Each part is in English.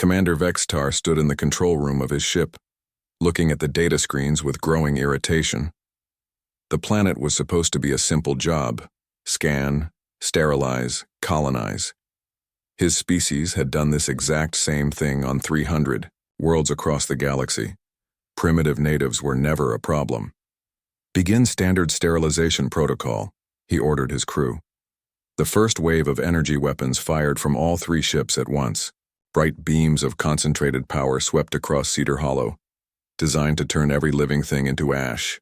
Commander Vextar stood in the control room of his ship, looking at the data screens with growing irritation. The planet was supposed to be a simple job: scan, sterilize, colonize. His species had done this exact same thing on 300 worlds across the galaxy. Primitive natives were never a problem. "Begin standard sterilization protocol," he ordered his crew. The first wave of energy weapons fired from all three ships at once. Bright beams of concentrated power swept across Cedar Hollow, designed to turn every living thing into ash.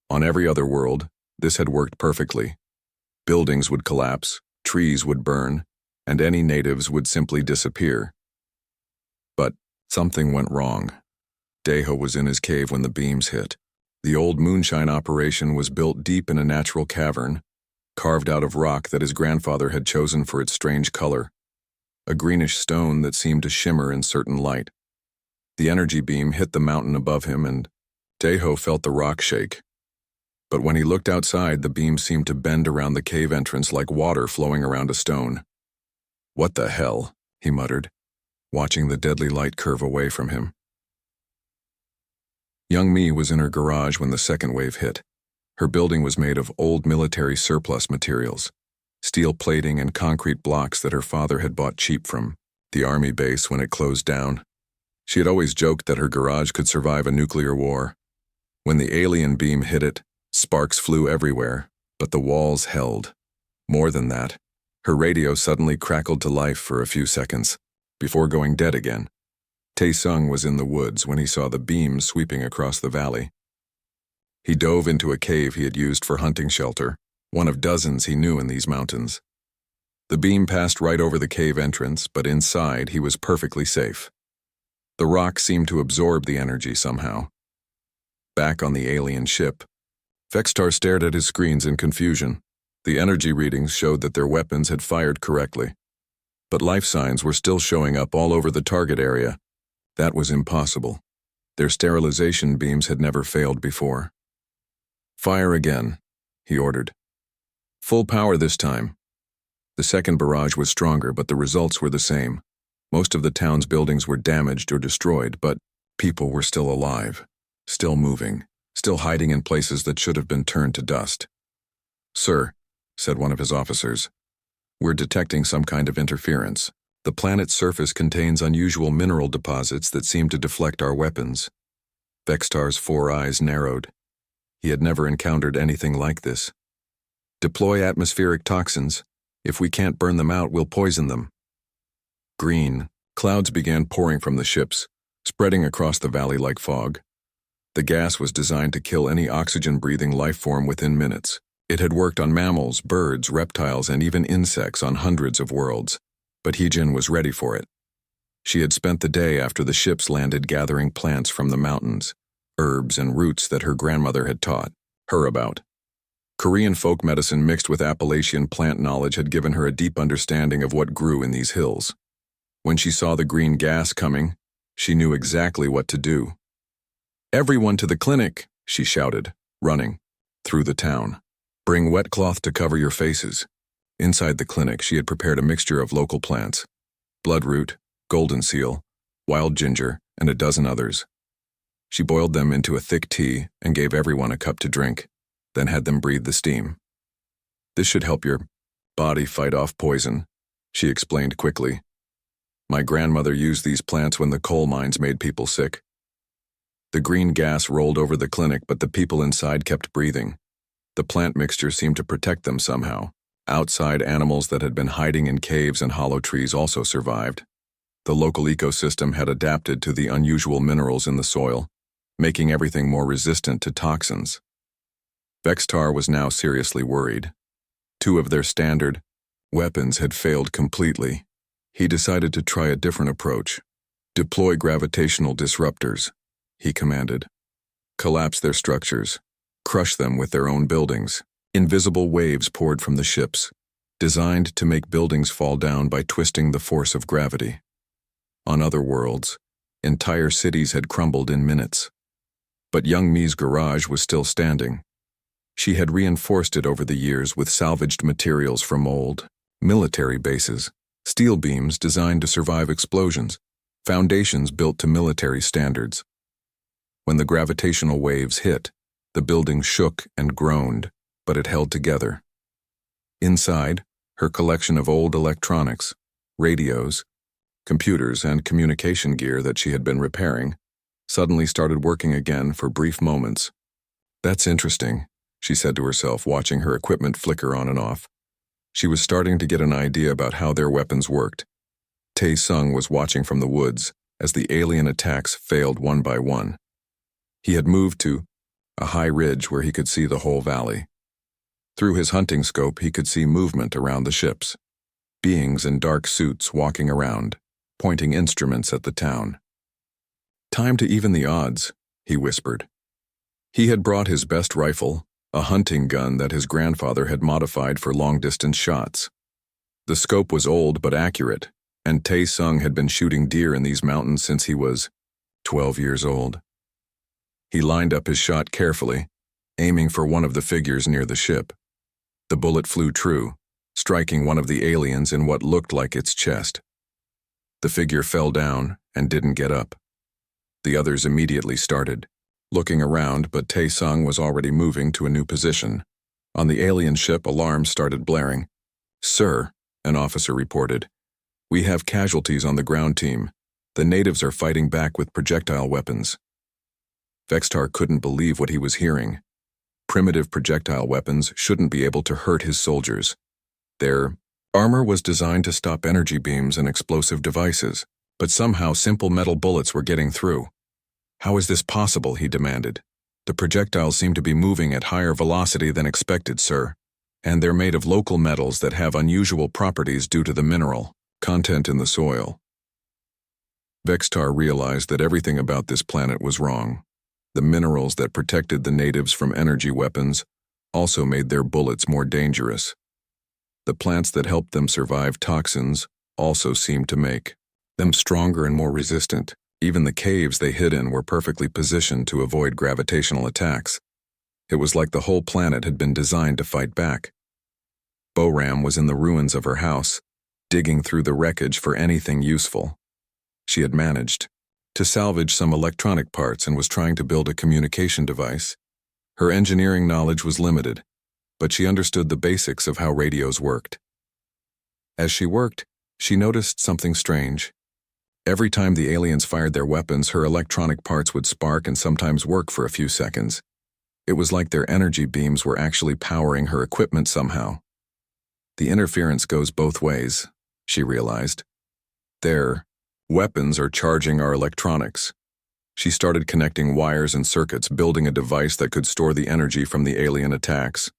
On every other world, this had worked perfectly. Buildings would collapse, trees would burn, and any natives would simply disappear. But something went wrong. Deho was in his cave when the beams hit. The old moonshine operation was built deep in a natural cavern, carved out of rock that his grandfather had chosen for its strange color, a greenish stone that seemed to shimmer in certain light. The energy beam hit the mountain above him, and Deho felt the rock shake. But when he looked outside, the beam seemed to bend around the cave entrance like water flowing around a stone. "What the hell?" he muttered, watching the deadly light curve away from him. Young Mi was in her garage when the second wave hit. Her building was made of old military surplus materials, steel plating and concrete blocks that her father had bought cheap from the army base when it closed down. She had always joked that her garage could survive a nuclear war. When the alien beam hit it, sparks flew everywhere, but the walls held. More than that, her radio suddenly crackled to life for a few seconds, before going dead again. Tae-sung was in the woods when he saw the beams sweeping across the valley. He dove into a cave he had used for hunting shelter, one of dozens he knew in these mountains. The beam passed right over the cave entrance, but inside he was perfectly safe. The rock seemed to absorb the energy somehow. Back on the alien ship, Vextar stared at his screens in confusion. The energy readings showed that their weapons had fired correctly, but life signs were still showing up all over the target area. That was impossible. Their sterilization beams had never failed before. "Fire again," he ordered. "Full power this time." The second barrage was stronger, but the results were the same. Most of the town's buildings were damaged or destroyed, but people were still alive, still moving, still hiding in places that should have been turned to dust. "Sir," said one of his officers, "we're detecting some kind of interference. The planet's surface contains unusual mineral deposits that seem to deflect our weapons." Vextar's 4 eyes narrowed. He had never encountered anything like this. "Deploy atmospheric toxins. If we can't burn them out, we'll poison them." Green clouds began pouring from the ships, spreading across the valley like fog. The gas was designed to kill any oxygen-breathing life form within minutes. It had worked on mammals, birds, reptiles, and even insects on hundreds of worlds. But Heejin was ready for it. She had spent the day after the ships landed gathering plants from the mountains, herbs and roots that her grandmother had taught her about. Korean folk medicine mixed with Appalachian plant knowledge had given her a deep understanding of what grew in these hills. When she saw the green gas coming, she knew exactly what to do. "Everyone to the clinic," she shouted, running through the town. "Bring wet cloth to cover your faces." Inside the clinic, she had prepared a mixture of local plants: bloodroot, golden seal, wild ginger, and a dozen others. She boiled them into a thick tea and gave everyone a cup to drink, then had them breathe the steam. "This should help your body fight off poison," she explained quickly. "My grandmother used these plants when the coal mines made people sick." The green gas rolled over the clinic, but the people inside kept breathing. The plant mixture seemed to protect them somehow. Outside animals that had been hiding in caves and hollow trees also survived. The local ecosystem had adapted to the unusual minerals in the soil, making everything more resistant to toxins. Vextar was now seriously worried. 2 of their standard weapons had failed completely. He decided to try a different approach. "Deploy gravitational disruptors," he commanded. "Collapse their structures. Crush them with their own buildings." Invisible waves poured from the ships, designed to make buildings fall down by twisting the force of gravity. On other worlds, entire cities had crumbled in minutes. But young Mi's garage was still standing. She had reinforced it over the years with salvaged materials from old military bases, steel beams designed to survive explosions, foundations built to military standards. When the gravitational waves hit, the building shook and groaned, but it held together. Inside, her collection of old electronics, radios, computers, and communication gear that she had been repairing suddenly started working again for brief moments. "That's interesting," she said to herself, watching her equipment flicker on and off. She was starting to get an idea about how their weapons worked. Tae-sung was watching from the woods as the alien attacks failed one by one. He had moved to a high ridge where he could see the whole valley. Through his hunting scope, he could see movement around the ships, beings in dark suits walking around, pointing instruments at the town. "Time to even the odds," he whispered. He had brought his best rifle, a hunting gun that his grandfather had modified for long-distance shots. The scope was old but accurate, and Tae-sung had been shooting deer in these mountains since he was 12 years old. He lined up his shot carefully, aiming for one of the figures near the ship. The bullet flew true, striking one of the aliens in what looked like its chest. The figure fell down and didn't get up. The others immediately started, looking around, but Tae-sung was already moving to a new position. On the alien ship, alarms started blaring. "Sir," an officer reported, "we have casualties on the ground team. The natives are fighting back with projectile weapons." Vextar couldn't believe what he was hearing. Primitive projectile weapons shouldn't be able to hurt his soldiers. Their armor was designed to stop energy beams and explosive devices, but somehow simple metal bullets were getting through. "How is this possible?" he demanded. "The projectiles seem to be moving at higher velocity than expected, sir, and they're made of local metals that have unusual properties due to the mineral content in the soil." Vextar realized that everything about this planet was wrong. The minerals that protected the natives from energy weapons also made their bullets more dangerous. The plants that helped them survive toxins also seemed to make them stronger and more resistant. Even the caves they hid in were perfectly positioned to avoid gravitational attacks. It was like the whole planet had been designed to fight back. Boram was in the ruins of her house, digging through the wreckage for anything useful. She had managed to salvage some electronic parts and was trying to build a communication device. Her engineering knowledge was limited, but she understood the basics of how radios worked. As she worked, she noticed something strange. Every time the aliens fired their weapons, her electronic parts would spark and sometimes work for a few seconds. It was like their energy beams were actually powering her equipment somehow. The interference goes both ways, she realized. Their weapons are charging our electronics. She started connecting wires and circuits, building a device that could store the energy from the alien attacks.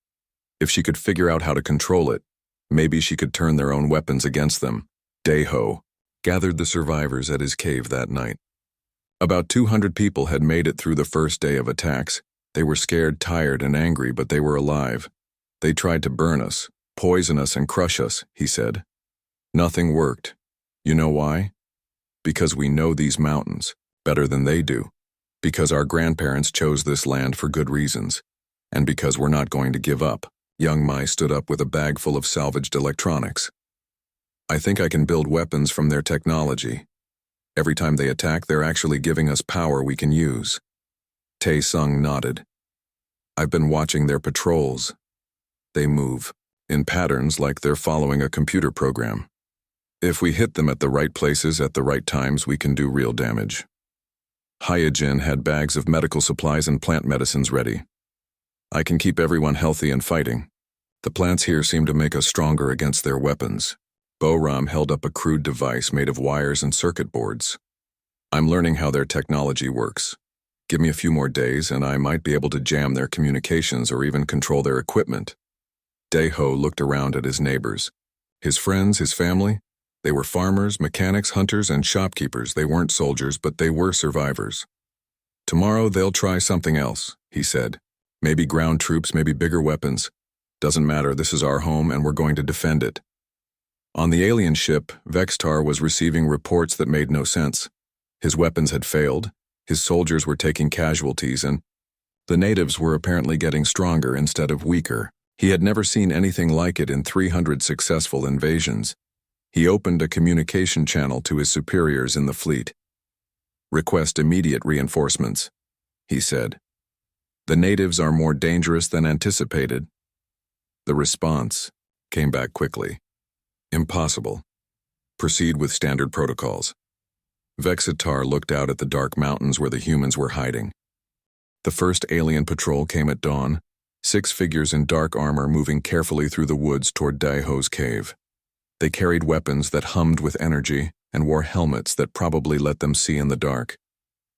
If she could figure out how to control it, maybe she could turn their own weapons against them. Daeho gathered the survivors at his cave that night. About 200 people had made it through the first day of attacks. They were scared, tired, and angry, but they were alive. "They tried to burn us, poison us, and crush us," he said. "Nothing worked. You know why? Because we know these mountains better than they do. Because our grandparents chose this land for good reasons. And because we're not going to give up." Young Mai stood up with a bag full of salvaged electronics. "I think I can build weapons from their technology. Every time they attack, they're actually giving us power we can use." Tae-sung nodded. "I've been watching their patrols. They move in patterns like they're following a computer program. If we hit them at the right places at the right times, we can do real damage." Hyojin had bags of medical supplies and plant medicines ready. "I can keep everyone healthy and fighting. The plants here seem to make us stronger against their weapons." Boram held up a crude device made of wires and circuit boards. "I'm learning how their technology works. Give me a few more days and I might be able to jam their communications or even control their equipment." Daeho looked around at his neighbors. His friends, his family, they were farmers, mechanics, hunters, and shopkeepers. They weren't soldiers, but they were survivors. "Tomorrow they'll try something else," he said. "Maybe ground troops, maybe bigger weapons. Doesn't matter, this is our home and we're going to defend it." On the alien ship, Vextar was receiving reports that made no sense. His weapons had failed, his soldiers were taking casualties, and the natives were apparently getting stronger instead of weaker. He had never seen anything like it in 300 successful invasions. He opened a communication channel to his superiors in the fleet. "Request immediate reinforcements," he said. "The natives are more dangerous than anticipated." The response came back quickly. "Impossible. Proceed with standard protocols." Vexitar looked out at the dark mountains where the humans were hiding. The first alien patrol came at dawn, 6 figures in dark armor moving carefully through the woods toward Daiho's cave. They carried weapons that hummed with energy and wore helmets that probably let them see in the dark.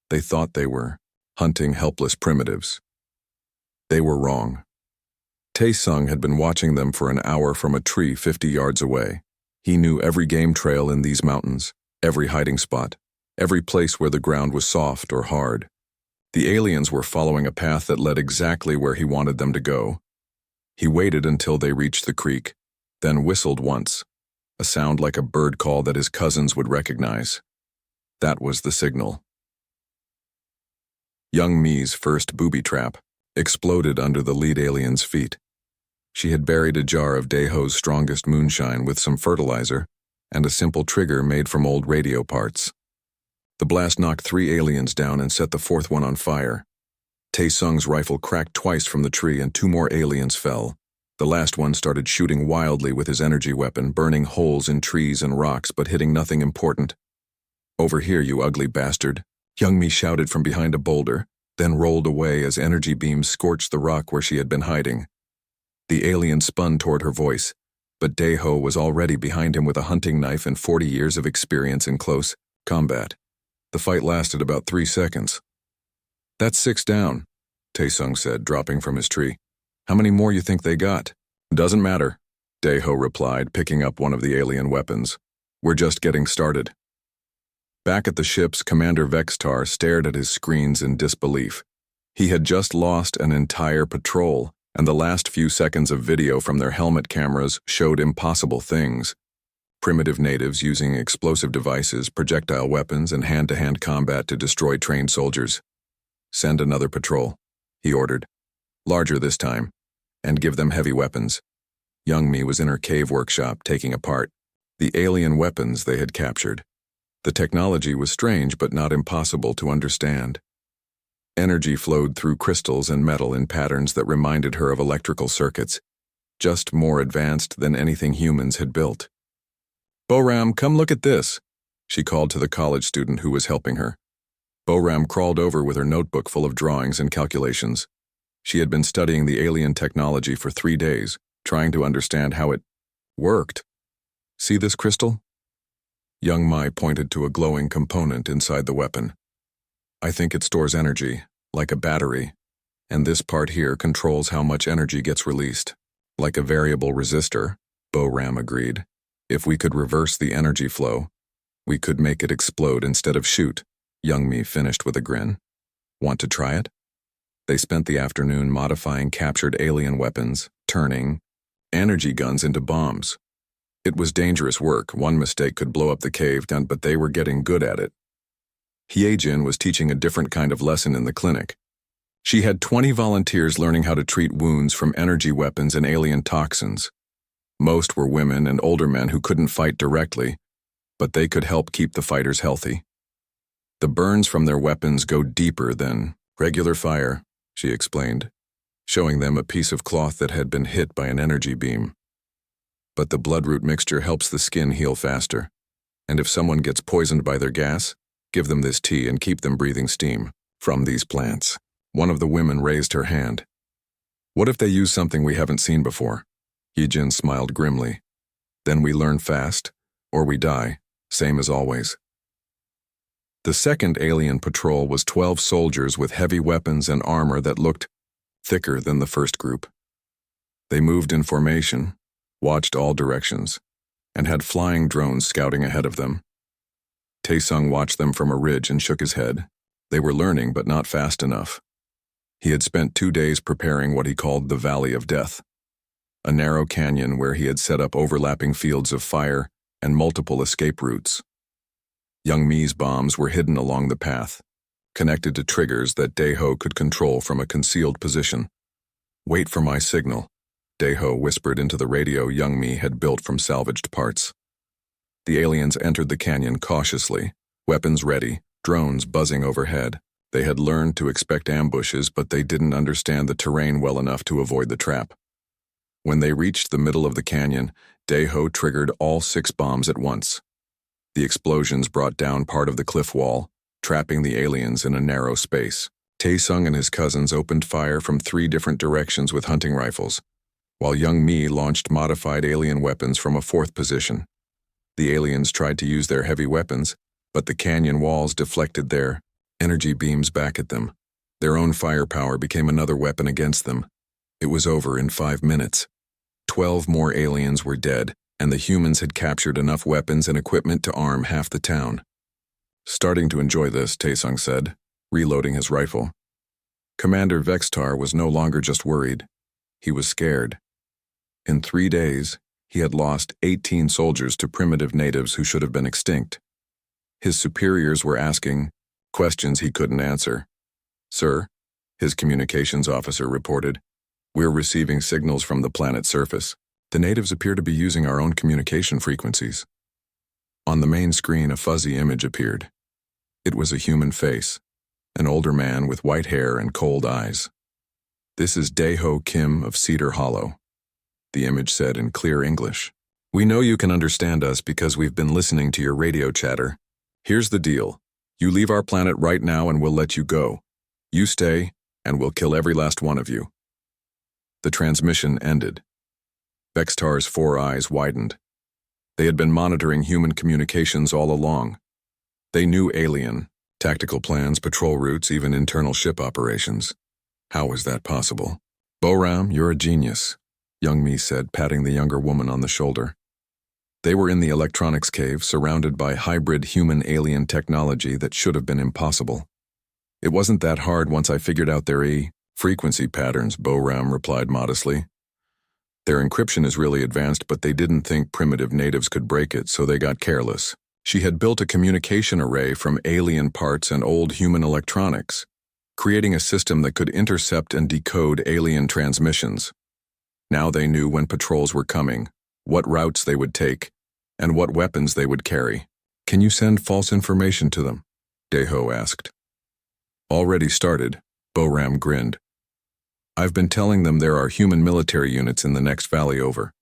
They thought they were hunting helpless primitives. They were wrong. Taesung had been watching them for an hour from a tree 50 yards away. He knew every game trail in these mountains, every hiding spot, every place where the ground was soft or hard. The aliens were following a path that led exactly where he wanted them to go. He waited until they reached the creek, then whistled once, a sound like a bird call that his cousins would recognize. That was the signal. Young Mi's first booby trap exploded under the lead alien's feet. She had buried a jar of Daiho's strongest moonshine with some fertilizer and a simple trigger made from old radio parts. The blast knocked 3 aliens down and set the 4th one on fire. Taesung's rifle cracked twice from the tree and 2 more aliens fell. The last one started shooting wildly with his energy weapon, burning holes in trees and rocks but hitting nothing important. "Over here, you ugly bastard," Young Mi shouted from behind a boulder, then rolled away as energy beams scorched the rock where she had been hiding. The alien spun toward her voice, but Daiho was already behind him with a hunting knife and 40 years of experience in close combat. The fight lasted about 3 seconds. "That's 6 down," Taesung said, dropping from his tree. "How many more you think they got?" "Doesn't matter," Daiho replied, picking up one of the alien weapons. "We're just getting started." Back at the ships, Commander Vextar stared at his screens in disbelief. He had just lost an entire patrol, and the last few seconds of video from their helmet cameras showed impossible things. Primitive natives using explosive devices, projectile weapons, and hand-to-hand combat to destroy trained soldiers. "Send another patrol," he ordered. "Larger this time, and give them heavy weapons." Young Mi was in her cave workshop taking apart the alien weapons they had captured. The technology was strange but not impossible to understand. Energy flowed through crystals and metal in patterns that reminded her of electrical circuits, just more advanced than anything humans had built. "Boram, come look at this," she called to the college student who was helping her. Boram crawled over with her notebook full of drawings and calculations. She had been studying the alien technology for 3 days, trying to understand how it worked. "See this crystal?" Young Mi pointed to a glowing component inside the weapon. "I think it stores energy, like a battery, and this part here controls how much energy gets released. Like a variable resistor," Boram agreed. "If we could reverse the energy flow, we could make it explode instead of shoot," Young Mi finished with a grin. "Want to try it?" They spent the afternoon modifying captured alien weapons, turning energy guns into bombs. It was dangerous work. One mistake could blow up the cave, but they were getting good at it. Hyejin was teaching a different kind of lesson in the clinic. She had 20 volunteers learning how to treat wounds from energy weapons and alien toxins. Most were women and older men who couldn't fight directly, but they could help keep the fighters healthy. "The burns from their weapons go deeper than regular fire," she explained, showing them a piece of cloth that had been hit by an energy beam. "But the bloodroot mixture helps the skin heal faster, and if someone gets poisoned by their gas, give them this tea and keep them breathing steam from these plants." One of the women raised her hand. "What if they use something we haven't seen before?" Hyejin smiled grimly. "Then we learn fast, or we die, same as always." The second alien patrol was 12 soldiers with heavy weapons and armor that looked thicker than the first group. They moved in formation, watched all directions, and had flying drones scouting ahead of them. Taesung watched them from a ridge and shook his head. They were learning, but not fast enough. He had spent 2 days preparing what he called the Valley of Death, a narrow canyon where he had set up overlapping fields of fire and multiple escape routes. Young Mi's bombs were hidden along the path, connected to triggers that Daiho could control from a concealed position. "Wait for my signal," Daiho whispered into the radio Young Mi had built from salvaged parts. The aliens entered the canyon cautiously, weapons ready, drones buzzing overhead. They had learned to expect ambushes, but they didn't understand the terrain well enough to avoid the trap. When they reached the middle of the canyon, Daeho triggered all 6 bombs at once. The explosions brought down part of the cliff wall, trapping the aliens in a narrow space. Taesung and his cousins opened fire from 3 different directions with hunting rifles, while young Mi launched modified alien weapons from a 4th position. The aliens tried to use their heavy weapons, but the canyon walls deflected their energy beams back at them. Their own firepower became another weapon against them. It was over in 5 minutes. 12 more aliens were dead, and the humans had captured enough weapons and equipment to arm half the town. Starting to enjoy this, Taesung said, reloading his rifle. Commander Vextar was no longer just worried. He was scared. In 3 days, he had lost 18 soldiers to primitive natives who should have been extinct. His superiors were asking questions he couldn't answer. "Sir," his communications officer reported, "we're receiving signals from the planet's surface. The natives appear to be using our own communication frequencies." On the main screen, a fuzzy image appeared. It was a human face, an older man with white hair and cold eyes. "This is Daeho Kim of Cedar Hollow," the image said in clear English. "We know you can understand us because we've been listening to your radio chatter. Here's the deal. You leave our planet right now and we'll let you go. You stay, and we'll kill every last one of you." The transmission ended. Vextar's 4 eyes widened. They had been monitoring human communications all along. They knew alien, tactical plans, patrol routes, even internal ship operations. How was that possible? "Boram, you're a genius," Young Mi said, patting the younger woman on the shoulder. They were in the electronics cave, surrounded by hybrid human-alien technology that should have been impossible. "It wasn't that hard once I figured out their frequency patterns," Boram replied modestly. "Their encryption is really advanced, but they didn't think primitive natives could break it, so they got careless." She had built a communication array from alien parts and old human electronics, creating a system that could intercept and decode alien transmissions. Now they knew when patrols were coming, what routes they would take, and what weapons they would carry. "Can you send false information to them?" Daeho asked. "Already started," Boram grinned. "I've been telling them there are human military units in the next valley over.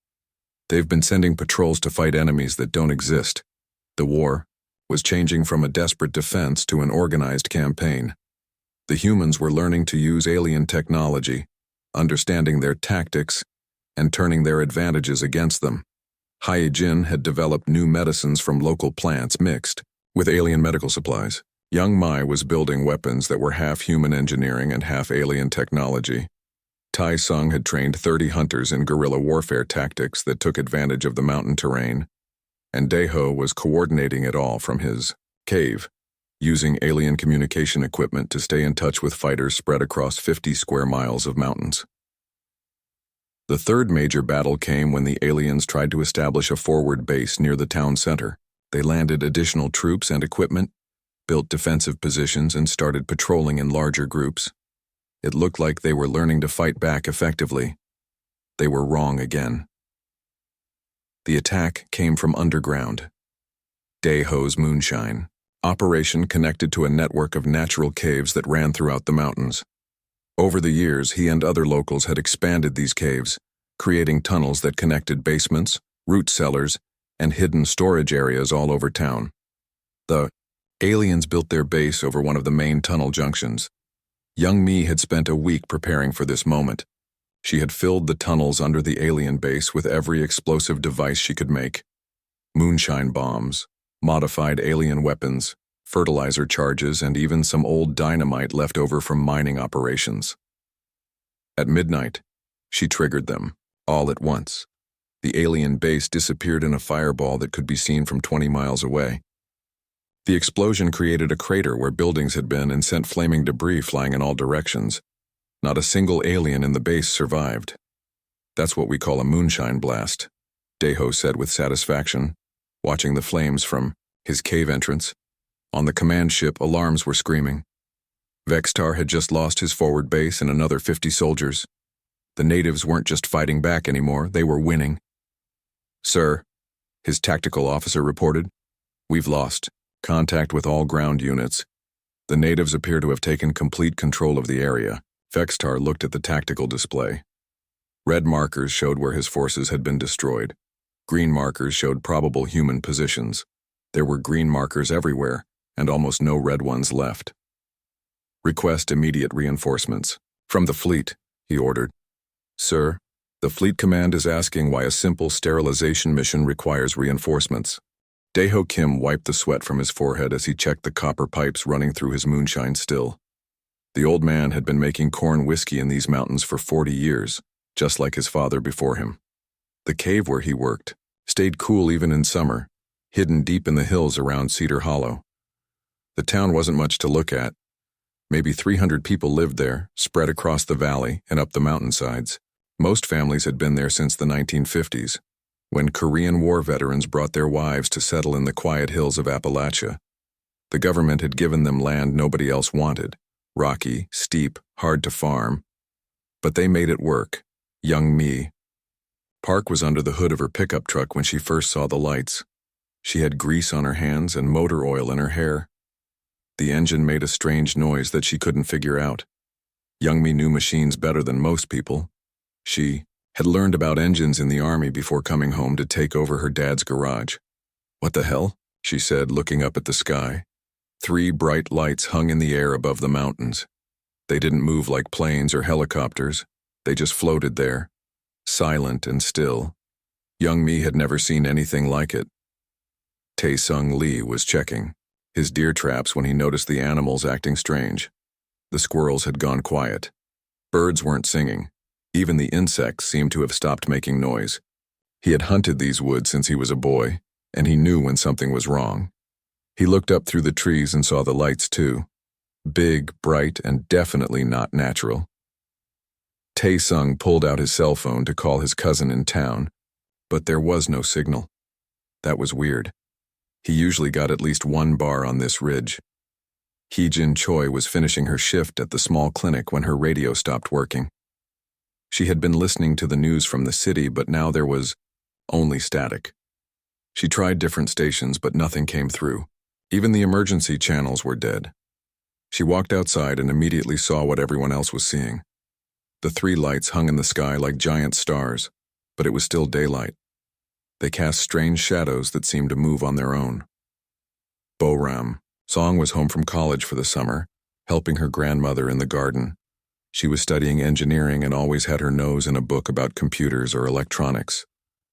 They've been sending patrols to fight enemies that don't exist." The war was changing from a desperate defense to an organized campaign. The humans were learning to use alien technology, understanding their tactics, and turning their advantages against them. Hyejin had developed new medicines from local plants mixed with alien medical supplies. Young Mai was building weapons that were half human engineering and half alien technology. Taesung had trained 30 hunters in guerrilla warfare tactics that took advantage of the mountain terrain, and Daeho was coordinating it all from his cave, using alien communication equipment to stay in touch with fighters spread across 50 square miles of mountains. The third major battle came when the aliens tried to establish a forward base near the town center. They landed additional troops and equipment, built defensive positions, and started patrolling in larger groups. It looked like they were learning to fight back effectively. They were wrong again. The attack came from underground. Daeho's Moonshine operation connected to a network of natural caves that ran throughout the mountains. Over the years, he and other locals had expanded these caves, creating tunnels that connected basements, root cellars, and hidden storage areas all over town. The aliens built their base over one of the main tunnel junctions. Young Mi had spent a week preparing for this moment. She had filled the tunnels under the alien base with every explosive device she could make. Moonshine bombs, modified alien weapons, fertilizer charges, and even some old dynamite left over from mining operations. At midnight, she triggered them, all at once. The alien base disappeared in a fireball that could be seen from 20 miles away. The explosion created a crater where buildings had been and sent flaming debris flying in all directions. Not a single alien in the base survived. "That's what we call a moonshine blast," Daeho said with satisfaction, watching the flames from his cave entrance. On the command ship, alarms were screaming. Vextar had just lost his forward base and another 50 soldiers. The natives weren't just fighting back anymore, they were winning. "Sir," His tactical officer reported. We've lost contact with all ground units. The natives appear to have taken complete control of the area. Vextar looked at the tactical display. Red markers showed where his forces had been destroyed. Green markers showed probable human positions. There were green markers everywhere, and almost no red ones left. Request immediate reinforcements. From the fleet, he ordered. Sir, the fleet command is asking why a simple sterilization mission requires reinforcements. Daeho Kim wiped the sweat from his forehead as he checked the copper pipes running through his moonshine still. The old man had been making corn whiskey in these mountains for 40 years, just like his father before him. The cave where he worked stayed cool even in summer, hidden deep in the hills around Cedar Hollow. The town wasn't much to look at. Maybe 300 people lived there, spread across the valley and up the mountainsides. Most families had been there since the 1950s, when Korean War veterans brought their wives to settle in the quiet hills of Appalachia. The government had given them land nobody else wanted, rocky, steep, hard to farm. But they made it work. Young Me. Park was under the hood of her pickup truck when she first saw the lights. She had grease on her hands and motor oil in her hair. The engine made a strange noise that she couldn't figure out. Young Me knew machines better than most people. She had learned about engines in the army before coming home to take over her dad's garage. What the hell? She said, looking up at the sky. 3 bright lights hung in the air above the mountains. They didn't move like planes or helicopters. They just floated there, silent and still. Young Me had never seen anything like it. Tae-sung Lee was checking his deer traps when he noticed the animals acting strange. The squirrels had gone quiet. Birds weren't singing. Even the insects seemed to have stopped making noise. He had hunted these woods since he was a boy, and he knew when something was wrong. He looked up through the trees and saw the lights too. Big, bright, and definitely not natural. Tae-sung pulled out his cell phone to call his cousin in town, but there was no signal. That was weird. He usually got at least 1 bar on this ridge. Hee-jin Choi was finishing her shift at the small clinic when her radio stopped working. She had been listening to the news from the city, but now there was only static. She tried different stations, but nothing came through. Even the emergency channels were dead. She walked outside and immediately saw what everyone else was seeing. The 3 lights hung in the sky like giant stars, but it was still daylight. They cast strange shadows that seemed to move on their own. Bo-ram. Song was home from college for the summer, helping her grandmother in the garden. She was studying engineering and always had her nose in a book about computers or electronics.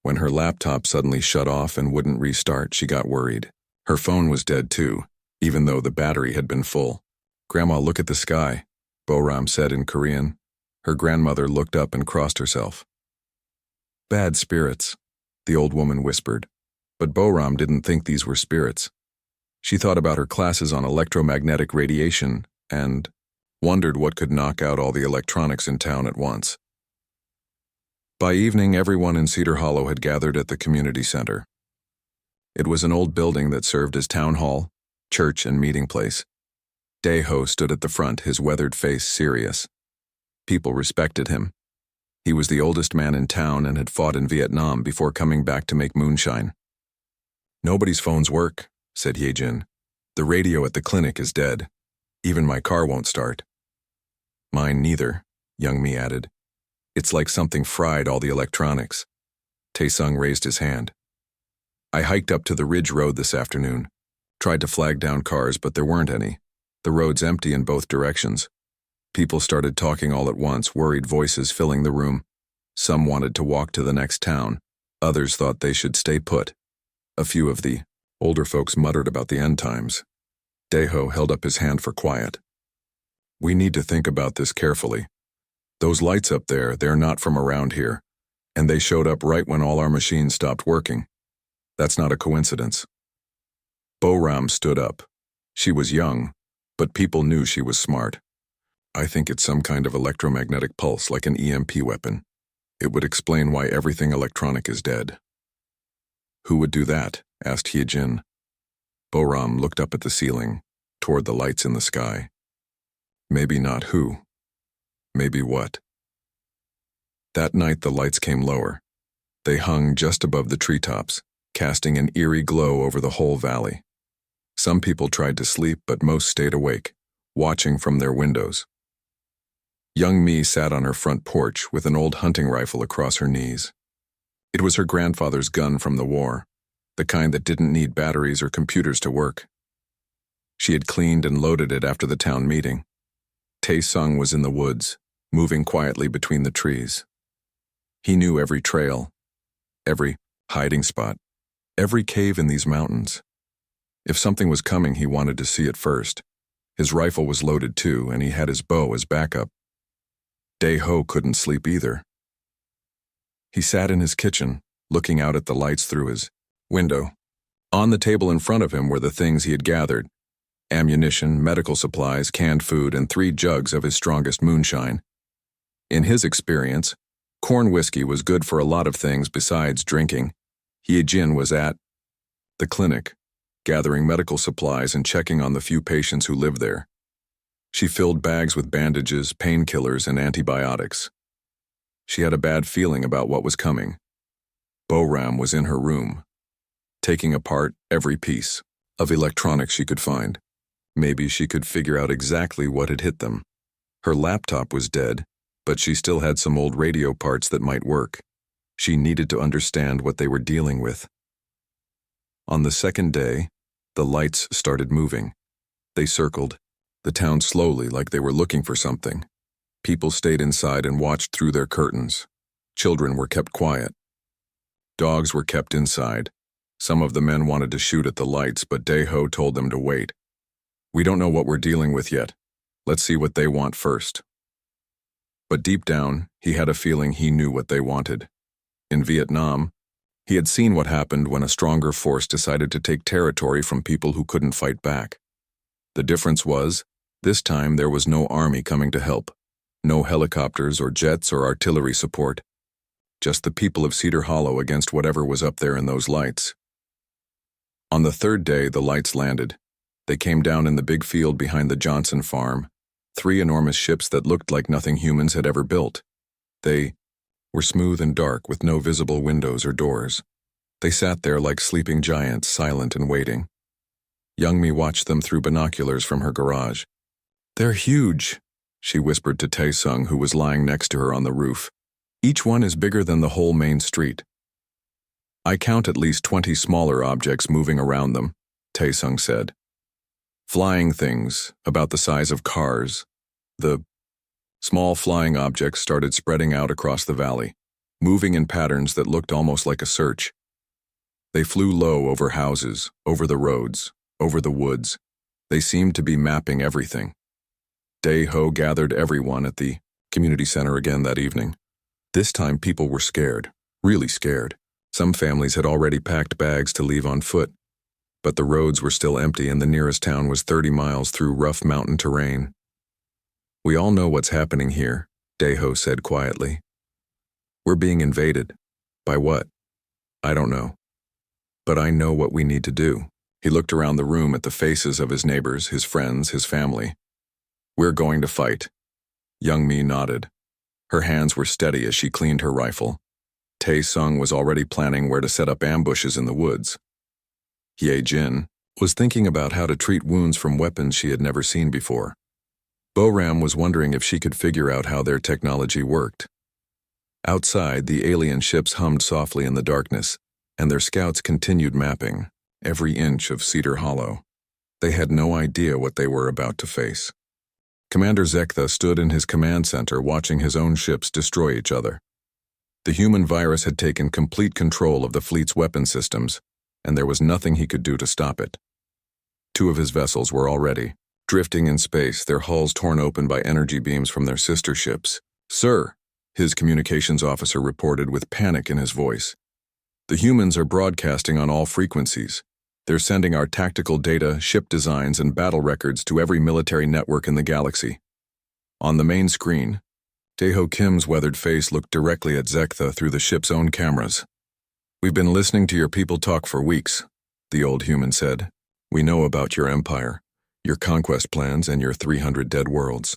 When her laptop suddenly shut off and wouldn't restart, she got worried. Her phone was dead too, even though the battery had been full. "Grandma, look at the sky," Bo-ram said in Korean. Her grandmother looked up and crossed herself. "Bad spirits," the old woman whispered. But Bo-ram didn't think these were spirits. She thought about her classes on electromagnetic radiation and wondered what could knock out all the electronics in town at once. By evening, everyone in Cedar Hollow had gathered at the community center. It was an old building that served as town hall, church, and meeting place. Daeho stood at the front, his weathered face serious. People respected him. He was the oldest man in town and had fought in Vietnam before coming back to make moonshine. "Nobody's phones work," said Ye-jin. "The radio at the clinic is dead. Even my car won't start." "Mine neither," Young Me added. "It's like something fried all the electronics." Tae-sung raised his hand. "I hiked up to the Ridge Road this afternoon. Tried to flag down cars, but there weren't any. The road's empty in both directions. People started talking all at once, worried voices filling the room. Some wanted to walk to the next town. Others thought they should stay put. A few of the older folks muttered about the end times." Daeho held up his hand for quiet. "We need to think about this carefully. Those lights up there, they're not from around here, and they showed up right when all our machines stopped working. That's not a coincidence." Bo-ram stood up. She was young, but people knew she was smart. "I think it's some kind of electromagnetic pulse, like an EMP weapon. It would explain why everything electronic is dead." "Who would do that?" asked Hee-jin. Bo-ram looked up at the ceiling, toward the lights in the sky. "Maybe not who. Maybe what." That night the lights came lower. They hung just above the treetops, casting an eerie glow over the whole valley. Some people tried to sleep, but most stayed awake, watching from their windows. Young Me sat on her front porch with an old hunting rifle across her knees. It was her grandfather's gun from the war, the kind that didn't need batteries or computers to work. She had cleaned and loaded it after the town meeting. Tae-sung was in the woods, moving quietly between the trees. He knew every trail, every hiding spot, every cave in these mountains. If something was coming, he wanted to see it first. His rifle was loaded too, and he had his bow as backup. Dae-ho couldn't sleep either. He sat in his kitchen, looking out at the lights through his window. On the table in front of him were the things he had gathered: ammunition, medical supplies, canned food, and 3 jugs of his strongest moonshine. In his experience, corn whiskey was good for a lot of things besides drinking. Hye-jin was at the clinic, gathering medical supplies and checking on the few patients who lived there. She filled bags with bandages, painkillers, and antibiotics. She had a bad feeling about what was coming. Bo-ram was in her room, taking apart every piece of electronics she could find. Maybe she could figure out exactly what had hit them. Her laptop was dead, but she still had some old radio parts that might work. She needed to understand what they were dealing with. On the second day, the lights started moving. They circled the town slowly, like they were looking for something. People stayed inside and watched through their curtains. Children were kept quiet. Dogs were kept inside. Some of the men wanted to shoot at the lights, but Dae-ho told them to wait. "We don't know what we're dealing with yet. Let's see what they want first." But deep down, he had a feeling he knew what they wanted. In Vietnam, he had seen what happened when a stronger force decided to take territory from people who couldn't fight back. The difference was, this time there was no army coming to help. No helicopters or jets or artillery support. Just the people of Cedar Hollow against whatever was up there in those lights. On the third day, the lights landed. They came down in the big field behind the Johnson farm, 3 enormous ships that looked like nothing humans had ever built. They were smooth and dark with no visible windows or doors. They sat there like sleeping giants, silent and waiting. Young Me watched them through binoculars from her garage. "They're huge," she whispered to Tae-sung, who was lying next to her on the roof. "Each one is bigger than the whole main street." "I count at least 20 smaller objects moving around them," Tae-sung said. "Flying things, about the size of cars." The small flying objects started spreading out across the valley, moving in patterns that looked almost like a search. They flew low over houses, over the roads, over the woods. They seemed to be mapping everything. Dae-ho gathered everyone at the community center again that evening. This time people were scared, really scared. Some families had already packed bags to leave on foot, but the roads were still empty and the nearest town was 30 miles through rough mountain terrain. "We all know what's happening here," Dae-ho said quietly. "We're being invaded. By what? I don't know. But I know what we need to do." He looked around the room at the faces of his neighbors, his friends, his family. "We're going to fight." Young Me nodded. Her hands were steady as she cleaned her rifle. Tae-sung was already planning where to set up ambushes in the woods. Hye-jin was thinking about how to treat wounds from weapons she had never seen before. Bo-ram was wondering if she could figure out how their technology worked. Outside, the alien ships hummed softly in the darkness, and their scouts continued mapping every inch of Cedar Hollow. They had no idea what they were about to face. Commander Zektha stood in his command center watching his own ships destroy each other. The human virus had taken complete control of the fleet's weapon systems, and there was nothing he could do to stop it. 2 of his vessels were already drifting in space, their hulls torn open by energy beams from their sister ships. "Sir," his communications officer reported with panic in his voice. "The humans are broadcasting on all frequencies. They're sending our tactical data, ship designs, and battle records to every military network in the galaxy." On the main screen, Dae-ho Kim's weathered face looked directly at Zektha through the ship's own cameras. "We've been listening to your people talk for weeks," the old human said. "We know about your empire, your conquest plans, and your 300 dead worlds.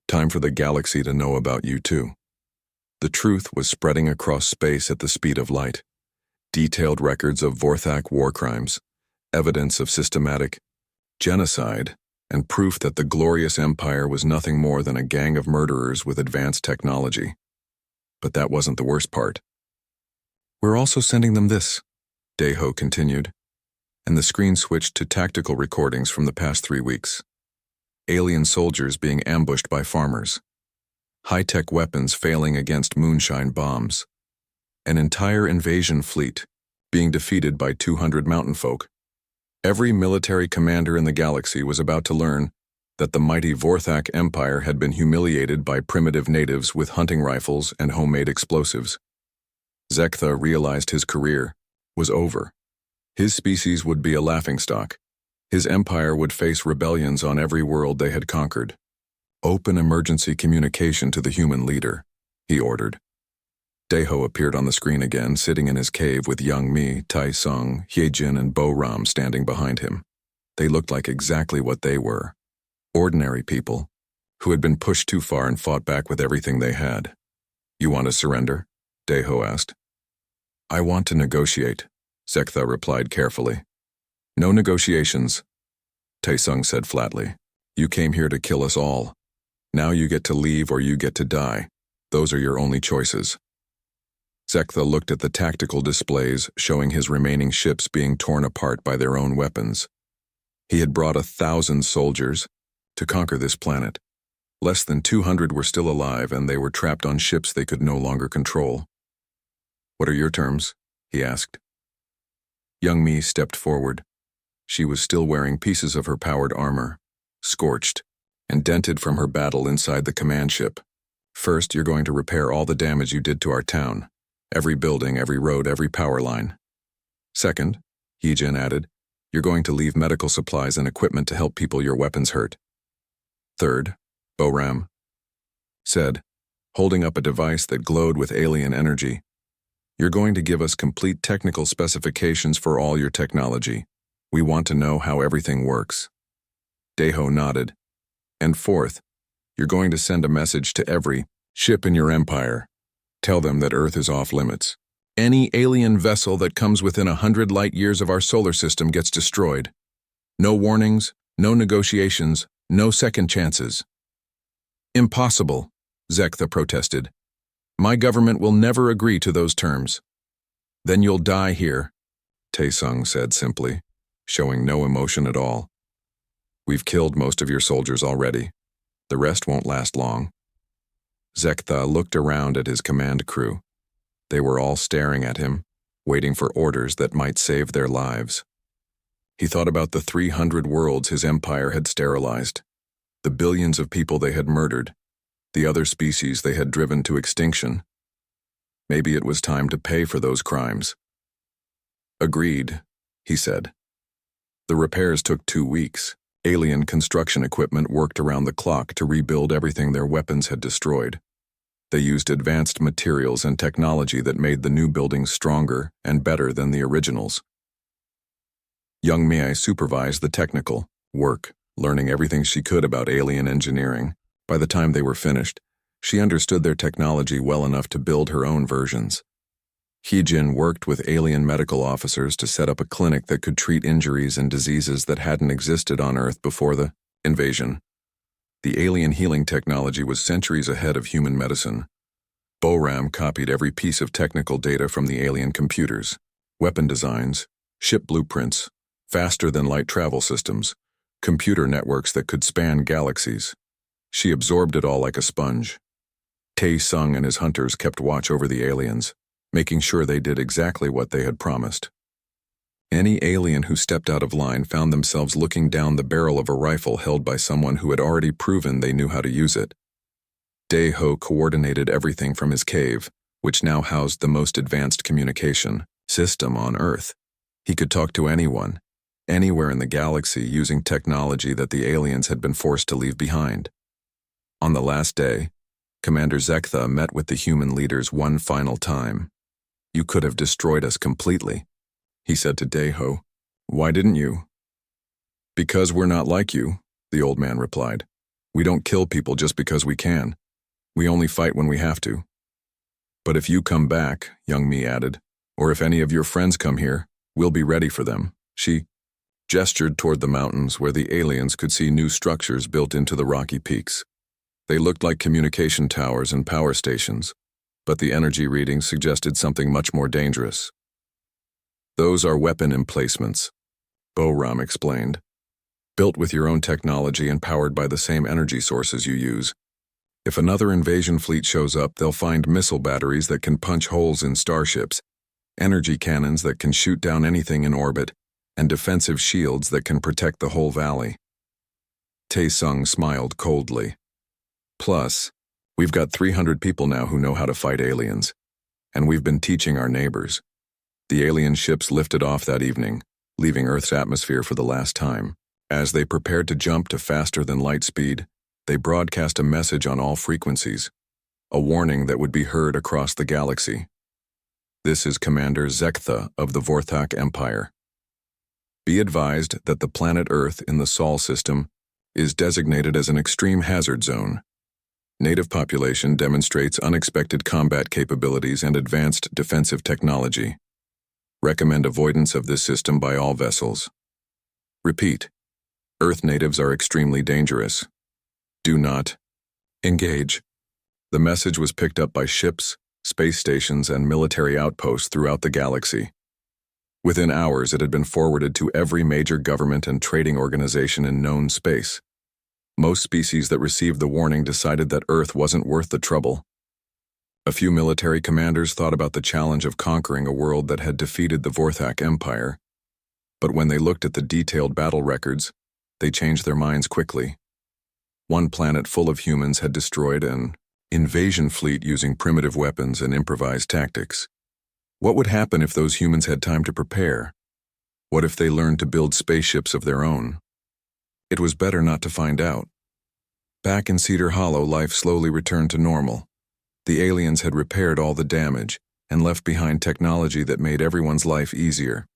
Time for the galaxy to know about you too." The truth was spreading across space at the speed of light. Detailed records of Vorthak war crimes, evidence of systematic genocide, and proof that the glorious empire was nothing more than a gang of murderers with advanced technology. But that wasn't the worst part. "We're also sending them this," Deho continued, and the screen switched to tactical recordings from the past 3 weeks. Alien soldiers being ambushed by farmers. High-tech weapons failing against moonshine bombs. An entire invasion fleet being defeated by 200 mountain folk. Every military commander in the galaxy was about to learn that the mighty Vorthak Empire had been humiliated by primitive natives with hunting rifles and homemade explosives. Zektha realized his career was over. His species would be a laughingstock. His empire would face rebellions on every world they had conquered. "Open emergency communication to the human leader," he ordered. Deho appeared on the screen again, sitting in his cave with Young Mi, Tai Sung, Hyejin, and Bo Ram standing behind him. They looked like exactly what they were. Ordinary people, who had been pushed too far and fought back with everything they had. "You want to surrender?" Deho asked. "I want to negotiate," Zektha replied carefully. "No negotiations," Taesung said flatly. "You came here to kill us all. Now you get to leave or you get to die. Those are your only choices." Zektha looked at the tactical displays showing his remaining ships being torn apart by their own weapons. He had brought 1,000 soldiers to conquer this planet. Less than 200 were still alive, and they were trapped on ships they could no longer control. "What are your terms?" he asked. Young Mi stepped forward. She was still wearing pieces of her powered armor, scorched and dented from her battle inside the command ship. "First, you're going to repair all the damage you did to our town. Every building, every road, every power line. Second," Hyejin added, "you're going to leave medical supplies and equipment to help people your weapons hurt. Third," Bo Ram said, holding up a device that glowed with alien energy, "you're going to give us complete technical specifications for all your technology. We want to know how everything works." Deho nodded. "And fourth, you're going to send a message to every ship in your empire. Tell them that Earth is off limits. Any alien vessel that comes within 100 light years of our solar system gets destroyed. No warnings, no negotiations, no second chances." "Impossible," Zektha protested. "My government will never agree to those terms." "Then you'll die here," Taesung said simply, showing no emotion at all. "We've killed most of your soldiers already. The rest won't last long." Zektha looked around at his command crew. They were all staring at him, waiting for orders that might save their lives. He thought about the 300 worlds his empire had sterilized, the billions of people they had murdered, the other species they had driven to extinction. Maybe it was time to pay for those crimes. "Agreed," he said. The repairs took 2 weeks. Alien construction equipment worked around the clock to rebuild everything their weapons had destroyed. They used advanced materials and technology that made the new buildings stronger and better than the originals. Young Mi supervised the technical work, learning everything she could about alien engineering. By the time they were finished, she understood their technology well enough to build her own versions. Hyejin worked with alien medical officers to set up a clinic that could treat injuries and diseases that hadn't existed on Earth before the invasion. The alien healing technology was centuries ahead of human medicine. Bo Ram copied every piece of technical data from the alien computers, weapon designs, ship blueprints, faster-than-light travel systems, computer networks that could span galaxies. She absorbed it all like a sponge. Tae Sung and his hunters kept watch over the aliens, making sure they did exactly what they had promised. Any alien who stepped out of line found themselves looking down the barrel of a rifle held by someone who had already proven they knew how to use it. Deho coordinated everything from his cave, which now housed the most advanced communication system on Earth. He could talk to anyone, anywhere in the galaxy using technology that the aliens had been forced to leave behind. On the last day, Commander Zektha met with the human leaders one final time. "You could have destroyed us completely," he said to Deho. "Why didn't you?" "Because we're not like you," the old man replied. "We don't kill people just because we can. We only fight when we have to." "But if you come back," Young Mi added, Or if any of your friends come here, we'll be ready for them." She gestured toward the mountains where the aliens could see new structures built into the rocky peaks. They looked like communication towers and power stations, but the energy readings suggested something much more dangerous. "Those are weapon emplacements," Boram explained. "Built with your own technology and powered by the same energy sources you use. If another invasion fleet shows up, they'll find missile batteries that can punch holes in starships, energy cannons that can shoot down anything in orbit, and defensive shields that can protect the whole valley." Tae-sung smiled coldly. "Plus, we've got 300 people now who know how to fight aliens, and we've been teaching our neighbors." The alien ships lifted off that evening, leaving Earth's atmosphere for the last time. As they prepared to jump to faster than light speed, they broadcast a message on all frequencies, a warning that would be heard across the galaxy. "This is Commander Zektha of the Vorthak Empire. Be advised that the planet Earth in the Sol system is designated as an extreme hazard zone. Native population demonstrates unexpected combat capabilities and advanced defensive technology. Recommend avoidance of this system by all vessels. Repeat, Earth natives are extremely dangerous. Do not engage." The message was picked up by ships, space stations, and military outposts throughout the galaxy. Within hours, it had been forwarded to every major government and trading organization in known space. Most species that received the warning decided that Earth wasn't worth the trouble. A few military commanders thought about the challenge of conquering a world that had defeated the Vorthak Empire, but when they looked at the detailed battle records, they changed their minds quickly. One planet full of humans had destroyed an invasion fleet using primitive weapons and improvised tactics. What would happen if those humans had time to prepare? What if they learned to build spaceships of their own? It was better not to find out. Back in Cedar Hollow, life slowly returned to normal. The aliens had repaired all the damage and left behind technology that made everyone's life easier.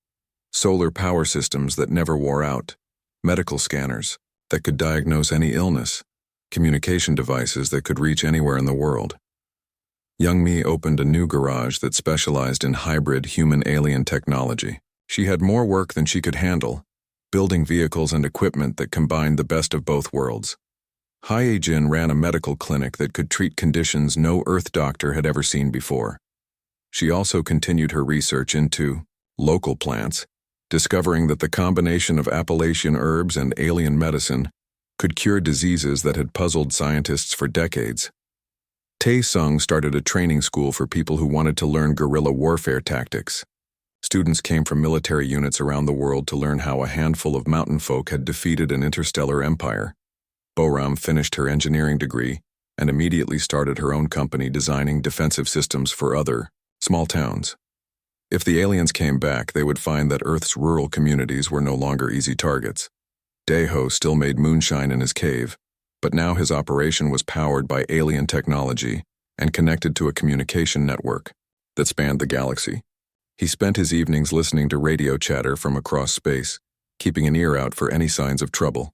Solar power systems that never wore out, medical scanners that could diagnose any illness, communication devices that could reach anywhere in the world. Young Mi opened a new garage that specialized in hybrid human-alien technology. She had more work than she could handle, building vehicles and equipment that combined the best of both worlds. Hae-jin ran a medical clinic that could treat conditions no Earth doctor had ever seen before. She also continued her research into local plants, discovering that the combination of Appalachian herbs and alien medicine could cure diseases that had puzzled scientists for decades. Tae-sung started a training school for people who wanted to learn guerrilla warfare tactics. Students came from military units around the world to learn how a handful of mountain folk had defeated an interstellar empire. Boram finished her engineering degree and immediately started her own company designing defensive systems for other small towns. If the aliens came back, they would find that Earth's rural communities were no longer easy targets. Daeho still made moonshine in his cave, but now his operation was powered by alien technology and connected to a communication network that spanned the galaxy. He spent his evenings listening to radio chatter from across space, keeping an ear out for any signs of trouble.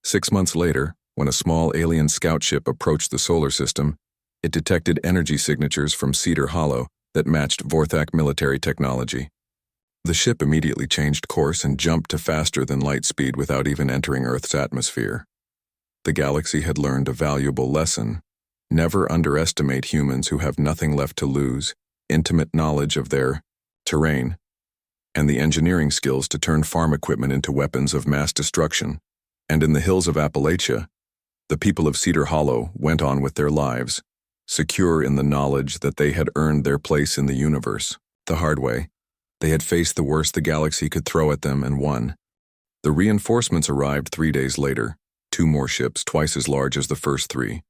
6 months later, when a small alien scout ship approached the solar system, it detected energy signatures from Cedar Hollow that matched Vorthak military technology. The ship immediately changed course and jumped to faster than light speed without even entering Earth's atmosphere. The galaxy had learned a valuable lesson. Never underestimate humans who have nothing left to lose, intimate knowledge of their terrain, and the engineering skills to turn farm equipment into weapons of mass destruction. And in the hills of Appalachia, the people of Cedar Hollow went on with their lives, secure in the knowledge that they had earned their place in the universe. The hard way, they had faced the worst the galaxy could throw at them and won. The reinforcements arrived 3 days later, 2 more ships twice as large as the first 3.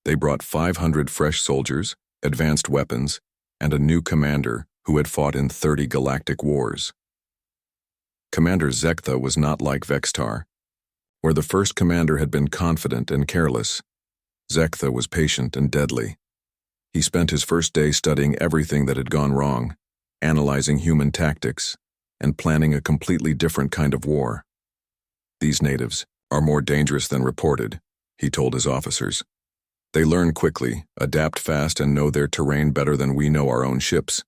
They brought 500 fresh soldiers, advanced weapons, and a new commander who had fought in 30 galactic wars. Commander Zektha was not like Vextar. Where the first commander had been confident and careless, Zektha was patient and deadly. He spent his first day studying everything that had gone wrong, analyzing human tactics, and planning a completely different kind of war. "These natives are more dangerous than reported," he told his officers. "They learn quickly, adapt fast, and know their terrain better than we know our own ships.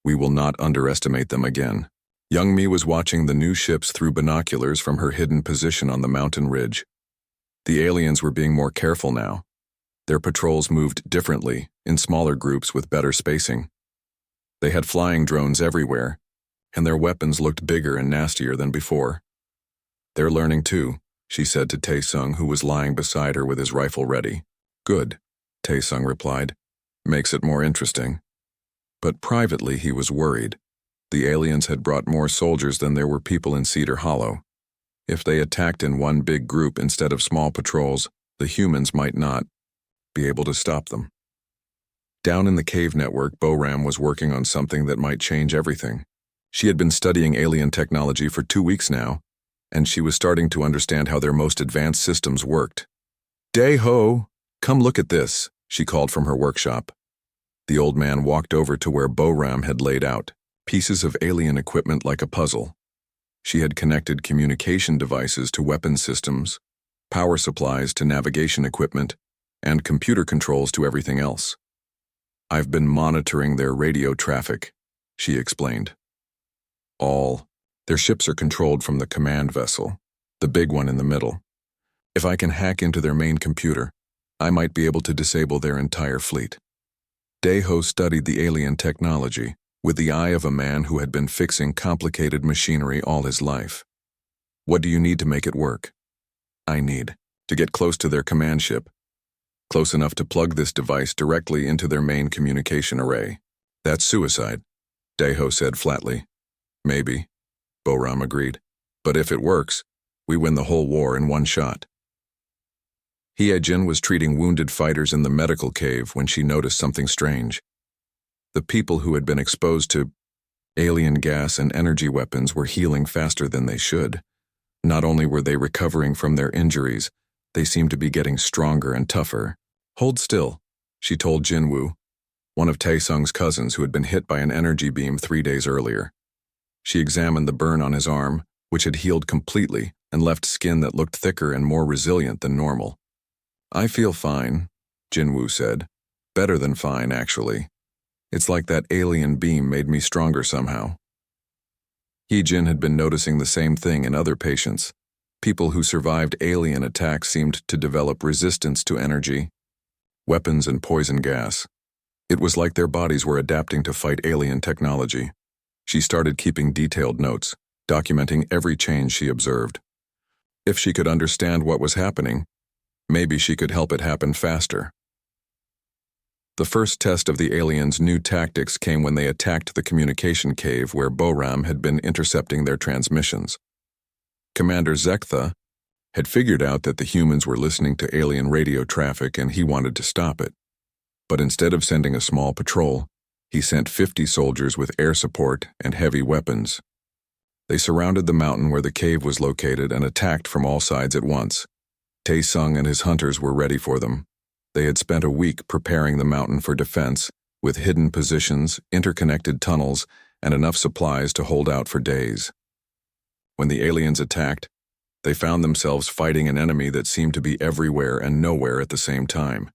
We will not underestimate them again. Young Mi was watching the new ships through binoculars from her hidden position on the mountain ridge. The aliens were being more careful now. Their patrols moved differently, in smaller groups with better spacing. They had flying drones everywhere, and their weapons looked bigger and nastier than before. "They're learning too," she said to Tae-sung, who was lying beside her with his rifle ready. "Good," Tae-sung replied. "Makes it more interesting." But privately he was worried. The aliens had brought more soldiers than there were people in Cedar Hollow. If they attacked in one big group instead of small patrols, the humans might not be able to stop them. Down in the cave network, Boram was working on something that might change everything. She had been studying alien technology for 2 weeks now, and she was starting to understand how their most advanced systems worked. "Dae-ho, come look at this," she called from her workshop. The old man walked over to where Boram had laid out pieces of alien equipment like a puzzle. She had connected communication devices to weapon systems, power supplies to navigation equipment, and computer controls to everything else. "I've been monitoring their radio traffic," she explained. Their ships are controlled from the command vessel, the big one in the middle. If I can hack into their main computer, I might be able to disable their entire fleet." Dae-ho studied the alien technology with the eye of a man who had been fixing complicated machinery all his life. "What do you need to make it work?" "I need to get close to their command ship, close enough to plug this device directly into their main communication array." "That's suicide," Dae-ho said flatly. "Maybe," Boram agreed. "But if it works, we win the whole war in one shot." Hye-jin was treating wounded fighters in the medical cave when she noticed something strange. The people who had been exposed to alien gas and energy weapons were healing faster than they should. Not only were they recovering from their injuries, they seemed to be getting stronger and tougher. "Hold still," she told Jinwoo, one of Tae-sung's cousins who had been hit by an energy beam 3 days earlier. She examined the burn on his arm, which had healed completely and left skin that looked thicker and more resilient than normal. "I feel fine," Jinwoo said. "Better than fine, actually. It's like that alien beam made me stronger somehow." Hye-jin had been noticing the same thing in other patients. People who survived alien attacks seemed to develop resistance to energy, weapons, and poison gas. It was like their bodies were adapting to fight alien technology. She started keeping detailed notes, documenting every change she observed. If she could understand what was happening, maybe she could help it happen faster. The first test of the aliens' new tactics came when they attacked the communication cave where Boram had been intercepting their transmissions. Commander Zektha had figured out that the humans were listening to alien radio traffic and he wanted to stop it. But instead of sending a small patrol, he sent 50 soldiers with air support and heavy weapons. They surrounded the mountain where the cave was located and attacked from all sides at once. Tae-sung and his hunters were ready for them. They had spent a week preparing the mountain for defense, with hidden positions, interconnected tunnels, and enough supplies to hold out for days. When the aliens attacked, they found themselves fighting an enemy that seemed to be everywhere and nowhere at the same time.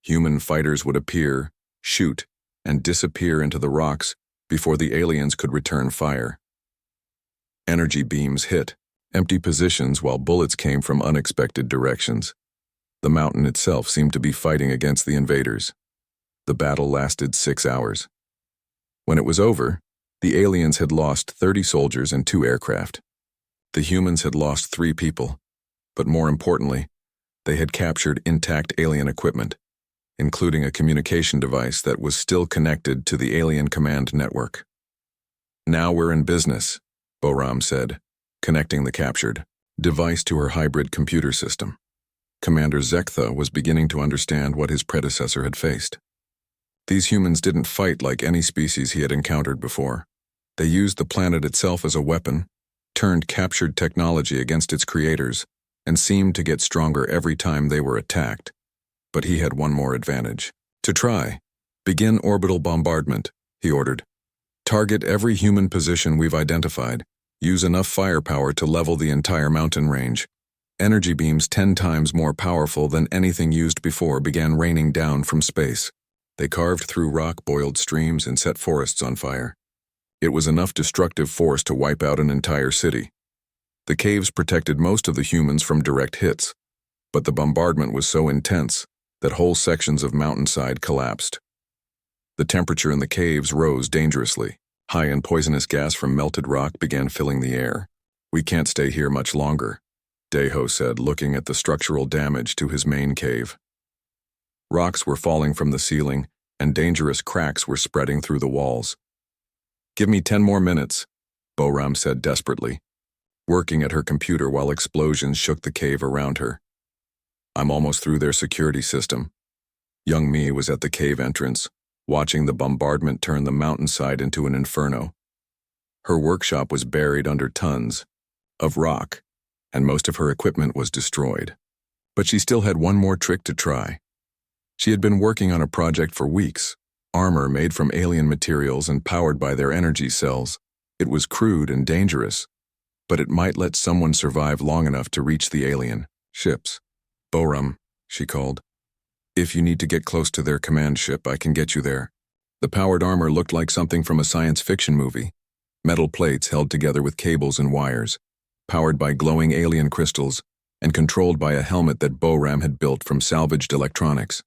Human fighters would appear, shoot, and disappear into the rocks before the aliens could return fire. Energy beams hit empty positions while bullets came from unexpected directions. The mountain itself seemed to be fighting against the invaders. The battle lasted 6 hours. When it was over, the aliens had lost 30 soldiers and 2 aircraft. The humans had lost 3 people, but more importantly, they had captured intact alien equipment, including a communication device that was still connected to the alien command network. "Now we're in business," Boram said, connecting the captured device to her hybrid computer system. Commander Zektha was beginning to understand what his predecessor had faced. These humans didn't fight like any species he had encountered before. They used the planet itself as a weapon, turned captured technology against its creators, and seemed to get stronger every time they were attacked. But he had one more advantage. "To try, begin orbital bombardment," he ordered. "Target every human position we've identified. Use enough firepower to level the entire mountain range." Energy beams 10 times more powerful than anything used before began raining down from space. They carved through rock-boiled streams and set forests on fire. It was enough destructive force to wipe out an entire city. The caves protected most of the humans from direct hits, but the bombardment was so intense that whole sections of mountainside collapsed. The temperature in the caves rose dangerously. High and poisonous gas from melted rock began filling the air. "We can't stay here much longer," Deho said, looking at the structural damage to his main cave. Rocks were falling from the ceiling, and dangerous cracks were spreading through the walls. "Give me 10 more minutes," Boram said desperately, working at her computer while explosions shook the cave around her. "I'm almost through their security system." Young Mi was at the cave entrance, watching the bombardment turn the mountainside into an inferno. Her workshop was buried under tons of rock, and most of her equipment was destroyed. But she still had one more trick to try. She had been working on a project for weeks, armor made from alien materials and powered by their energy cells. It was crude and dangerous, but it might let someone survive long enough to reach the alien ships. "Boram," she called. "If you need to get close to their command ship, I can get you there." The powered armor looked like something from a science fiction movie. Metal plates held together with cables and wires, powered by glowing alien crystals, and controlled by a helmet that Boram had built from salvaged electronics.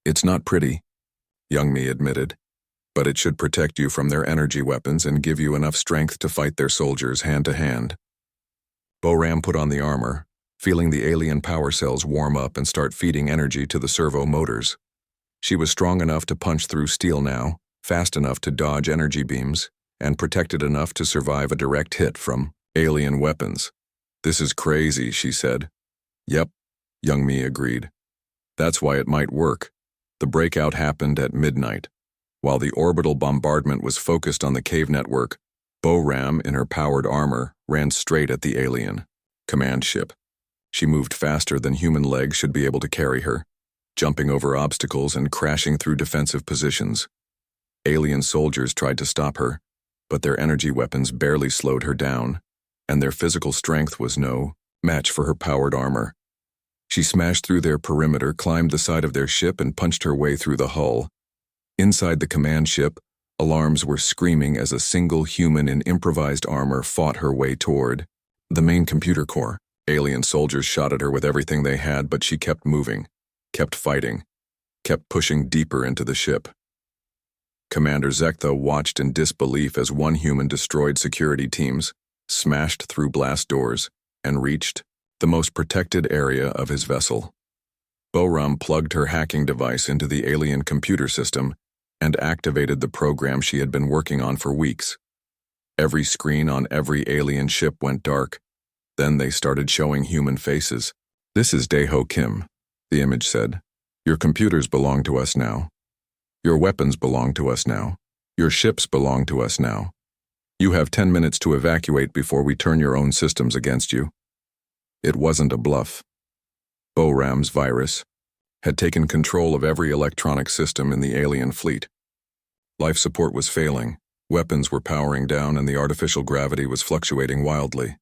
"It's not pretty," Young Mi admitted, "but it should protect you from their energy weapons and give you enough strength to fight their soldiers hand to hand." Boram put on the armor, feeling the alien power cells warm up and start feeding energy to the servo motors. She was strong enough to punch through steel now, fast enough to dodge energy beams, and protected enough to survive a direct hit from alien weapons. "This is crazy," she said. "Yep," Young Mi agreed. "That's why it might work." The breakout happened at midnight. While the orbital bombardment was focused on the cave network, Boram, in her powered armor, ran straight at the alien command ship. She moved faster than human legs should be able to carry her, jumping over obstacles and crashing through defensive positions. Alien soldiers tried to stop her, but their energy weapons barely slowed her down, and their physical strength was no match for her powered armor. She smashed through their perimeter, climbed the side of their ship, and punched her way through the hull. Inside the command ship, alarms were screaming as a single human in improvised armor fought her way toward the main computer core. Alien soldiers shot at her with everything they had, but she kept moving, kept fighting, kept pushing deeper into the ship. Commander Zektha watched in disbelief as one human destroyed security teams, smashed through blast doors, and reached the most protected area of his vessel. Boram plugged her hacking device into the alien computer system and activated the program she had been working on for weeks. Every screen on every alien ship went dark. Then they started showing human faces. "This is Deho Kim," the image said. "Your computers belong to us now. Your weapons belong to us now. Your ships belong to us now. You have 10 minutes to evacuate before we turn your own systems against you." It wasn't a bluff. Boram's virus had taken control of every electronic system in the alien fleet. Life support was failing, weapons were powering down, and the artificial gravity was fluctuating wildly.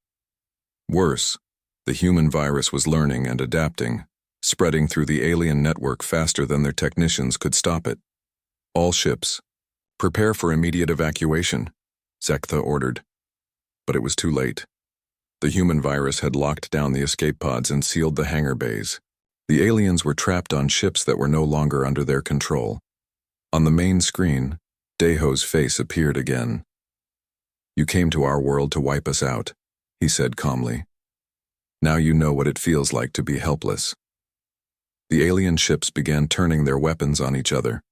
Worse, the human virus was learning and adapting, spreading through the alien network faster than their technicians could stop it. "All ships, prepare for immediate evacuation," Zektha ordered. But it was too late. The human virus had locked down the escape pods and sealed the hangar bays. The aliens were trapped on ships that were no longer under their control. On the main screen, Deho's face appeared again. "You came to our world to wipe us out," he said calmly. "Now you know what it feels like to be helpless." The alien ships began turning their weapons on each other.